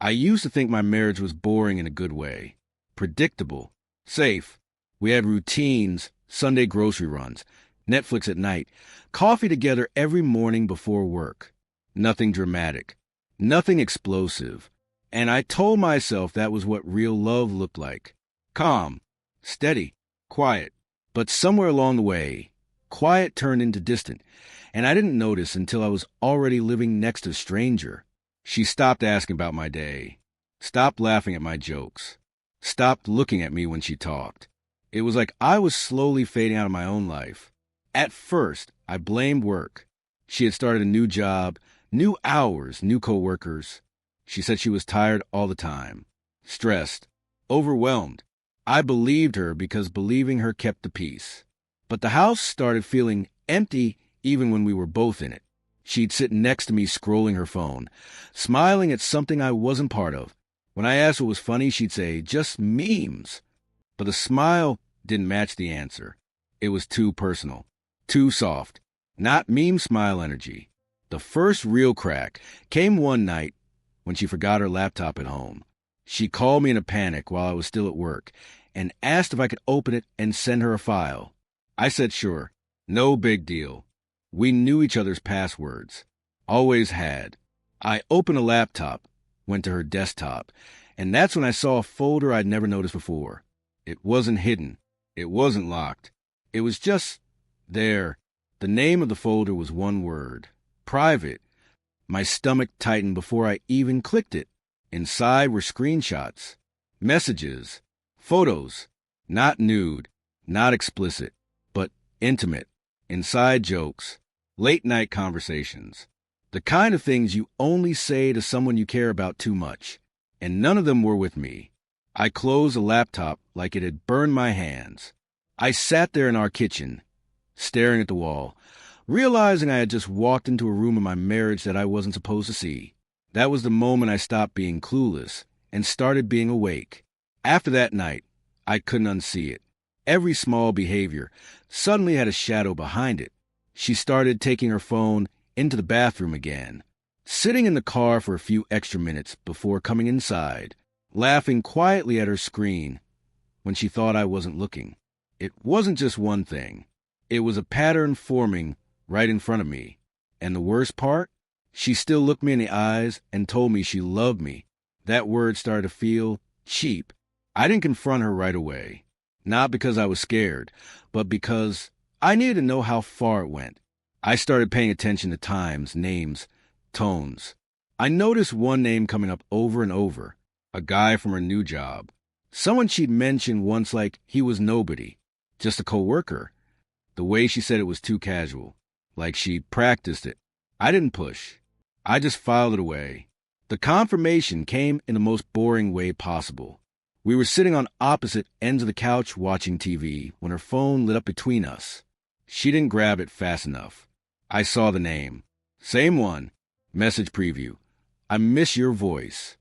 I used to think my marriage was boring in a good way. Predictable. Safe. We had routines, Sunday grocery runs, Netflix at night, coffee together every morning before work. Nothing dramatic. Nothing explosive. And I told myself that was what real love looked like. Calm. Steady. Quiet. But somewhere along the way, quiet turned into distant, and I didn't notice until I was already living next to a stranger. She stopped asking about my day, stopped laughing at my jokes, stopped looking at me when she talked. It was like I was slowly fading out of my own life. At first, I blamed work. She had started a new job, new hours, new coworkers. She said she was tired all the time, stressed, overwhelmed. I believed her because believing her kept the peace. But the house started feeling empty even when we were both in it. She'd sit next to me scrolling her phone, smiling at something I wasn't part of. When I asked what was funny, she'd say, just memes. But the smile didn't match the answer. It was too personal, too soft, not meme smile energy. The first real crack came one night when she forgot her laptop at home. She called me in a panic while I was still at work and asked if I could open it and send her a file. I said sure. No big deal. We knew each other's passwords. Always had. I opened a laptop, went to her desktop, and that's when I saw a folder I'd never noticed before. It wasn't hidden. It wasn't locked. It was just there. The name of the folder was one word. Private. My stomach tightened before I even clicked it. Inside were screenshots, messages, photos, not nude, not explicit, but intimate, inside jokes, late-night conversations, the kind of things you only say to someone you care about too much, and none of them were with me. I closed the laptop like it had burned my hands. I sat there in our kitchen, staring at the wall, realizing I had just walked into a room in my marriage that I wasn't supposed to see. That was the moment I stopped being clueless and started being awake. After that night, I couldn't unsee it. Every small behavior suddenly had a shadow behind it. She started taking her phone into the bathroom again, sitting in the car for a few extra minutes before coming inside, laughing quietly at her screen when she thought I wasn't looking. It wasn't just one thing. It was a pattern forming right in front of me. And the worst part? She still looked me in the eyes and told me she loved me. That word started to feel cheap. I didn't confront her right away. Not because I was scared, but because I needed to know how far it went. I started paying attention to times, names, tones. I noticed one name coming up over and over. A guy from her new job. Someone she'd mentioned once like he was nobody. Just a coworker. The way she said it was too casual. Like she practiced it. I didn't push. I just filed it away. The confirmation came in the most boring way possible. We were sitting on opposite ends of the couch watching TV when her phone lit up between us. She didn't grab it fast enough. I saw the name. Same one. Message preview. I miss your voice.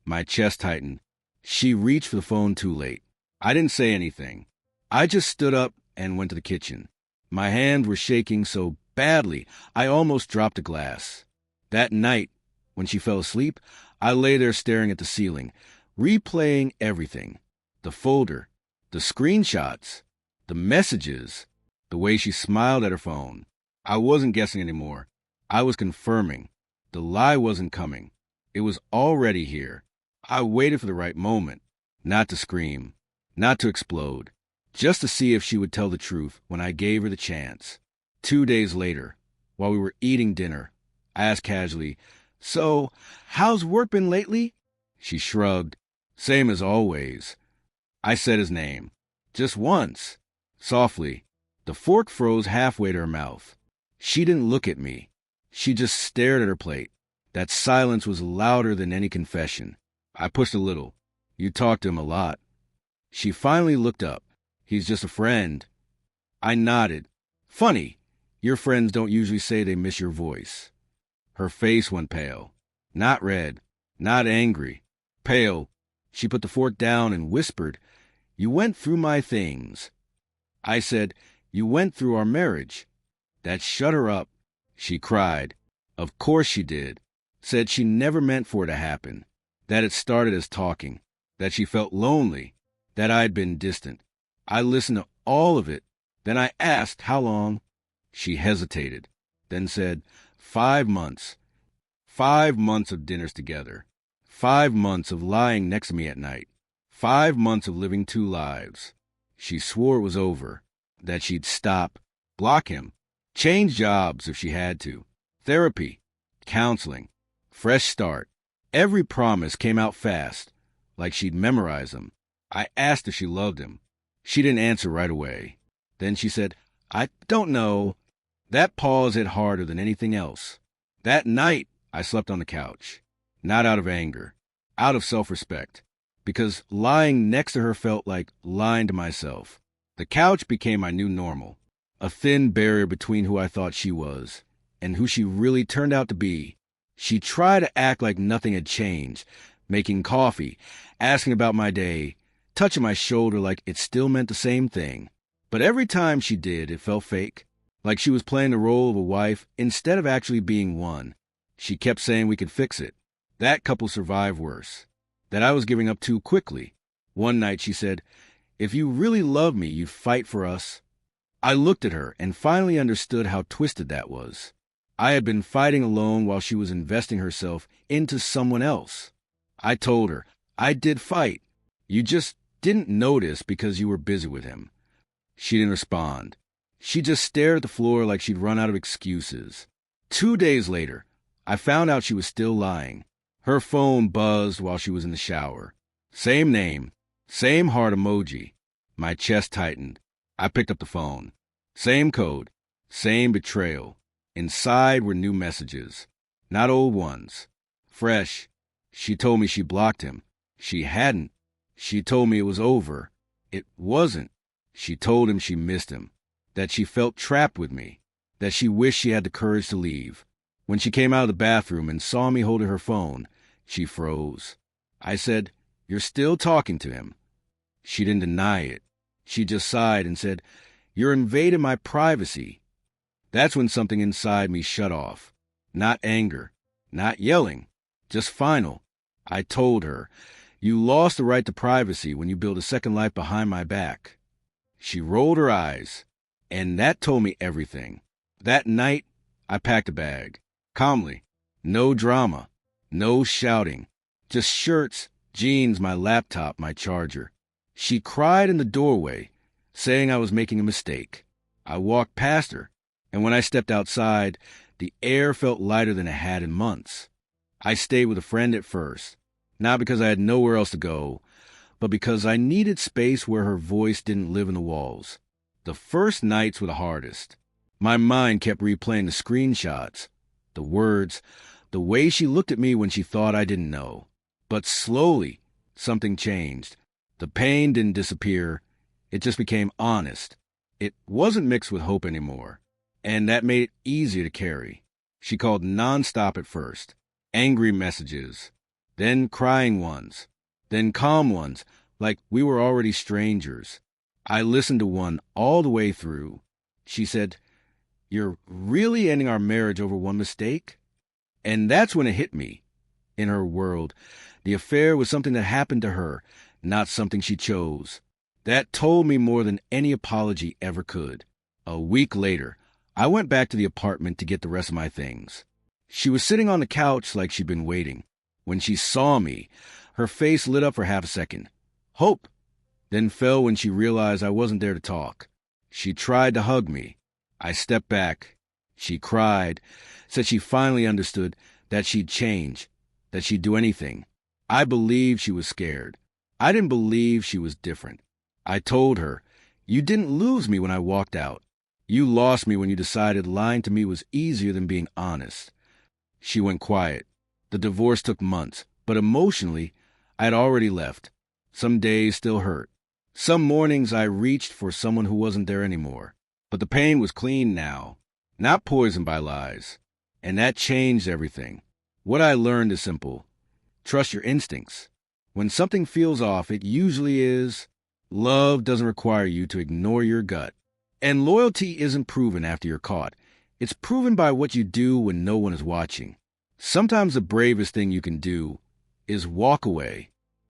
My chest tightened. She reached for the phone too late. I didn't say anything. I just stood up and went to the kitchen. My hands were shaking so badly I almost dropped a glass. That night, when she fell asleep, I lay there staring at the ceiling, replaying everything. The folder, the screenshots, the messages, the way she smiled at her phone. I wasn't guessing anymore. I was confirming. The lie wasn't coming. It was already here. I waited for the right moment, not to scream, not to explode, just to see if she would tell the truth when I gave her the chance. 2 days later, while we were eating dinner, I asked casually, "So, how's work been lately?" She shrugged. "Same as always." I said his name. Just once. Softly. The fork froze halfway to her mouth. She didn't look at me. She just stared at her plate. That silence was louder than any confession. I pushed a little. "You talk to him a lot." She finally looked up. "He's just a friend." I nodded. "Funny. Your friends don't usually say they miss your voice." Her face went pale. Not red. Not angry. Pale. She put the fork down and whispered, "You went through my things." I said, "You went through our marriage." That shut her up. She cried. Of course she did. Said she never meant for it to happen. that it started as talking, that she felt lonely, that I had been distant. I listened to all of it. Then I asked how long. She hesitated, then said, 5 months. 5 months of dinners together. 5 months of lying next to me at night. 5 months of living 2 lives. She swore it was over, that she'd stop, block him, change jobs if she had to, therapy, counseling, fresh start. Every promise came out fast, like she'd memorized them. I asked if she loved him. She didn't answer right away. Then she said, I don't know. That pause hit harder than anything else. That night, I slept on the couch, not out of anger, out of self-respect, because lying next to her felt like lying to myself. The couch became my new normal, a thin barrier between who I thought she was and who she really turned out to be. She tried to act like nothing had changed, making coffee, asking about my day, touching my shoulder like it still meant the same thing. But every time she did, it felt fake, like she was playing the role of a wife instead of actually being one. She kept saying we could fix it. That couple survived worse. That I was giving up too quickly. One night she said, if you really love me, you'd fight for us. I looked at her and finally understood how twisted that was. I had been fighting alone while she was investing herself into someone else. I told her, I did fight. You just didn't notice because you were busy with him. She didn't respond. She just stared at the floor like she'd run out of excuses. 2 days later, I found out she was still lying. Her phone buzzed while she was in the shower. Same name, same heart emoji. My chest tightened. I picked up the phone. Same code, same betrayal. Inside were new messages, not old ones. Fresh. She told me she blocked him. She hadn't. She told me it was over. It wasn't. She told him she missed him, that she felt trapped with me, that she wished she had the courage to leave. When she came out of the bathroom and saw me holding her phone, she froze. I said, you're still talking to him. She didn't deny it. She just sighed and said, you're invading my privacy. That's when something inside me shut off. Not anger, not yelling, just final. I told her, you lost the right to privacy when you built a second life behind my back. She rolled her eyes, and that told me everything. That night, I packed a bag, calmly. No drama, no shouting, just shirts, jeans, my laptop, my charger. She cried in the doorway, saying I was making a mistake. I walked past her, and when I stepped outside, the air felt lighter than it had in months. I stayed with a friend at first, not because I had nowhere else to go, but because I needed space where her voice didn't live in the walls. The first nights were the hardest. My mind kept replaying the screenshots, the words, the way she looked at me when she thought I didn't know. But slowly, something changed. The pain didn't disappear. It just became honest. It wasn't mixed with hope anymore, and that made it easier to carry. She called nonstop at first, angry messages, then crying ones, then calm ones, like we were already strangers. I listened to one all the way through. She said, you're really ending our marriage over one mistake? And that's when it hit me. In her world, the affair was something that happened to her, not something she chose. That told me more than any apology ever could. A week later, I went back to the apartment to get the rest of my things. She was sitting on the couch like she'd been waiting. When she saw me, her face lit up for half a second. Hope, then fell when she realized I wasn't there to talk. She tried to hug me. I stepped back. She cried, said she finally understood that she'd change, that she'd do anything. I believed she was scared. I didn't believe she was different. I told her, you didn't lose me when I walked out. You lost me when you decided lying to me was easier than being honest. She went quiet. The divorce took months, but emotionally, I had already left. Some days still hurt. Some mornings I reached for someone who wasn't there anymore. But the pain was clean now, not poisoned by lies. And that changed everything. What I learned is simple. Trust your instincts. When something feels off, it usually is. Love doesn't require you to ignore your gut. And loyalty isn't proven after you're caught. It's proven by what you do when no one is watching. Sometimes the bravest thing you can do is walk away.